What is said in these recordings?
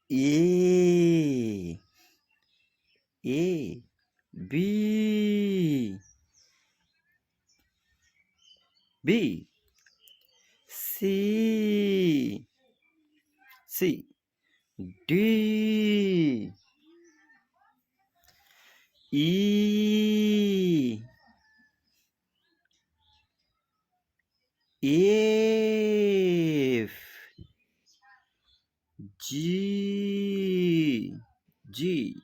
A A B B C C D E F G G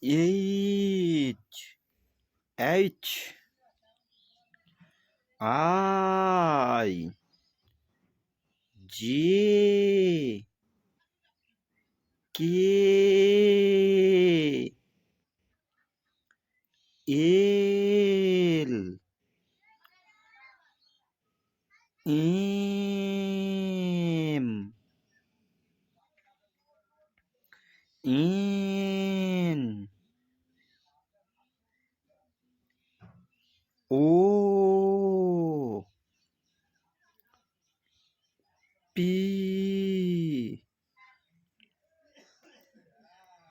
H H I J K L M N O P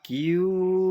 Q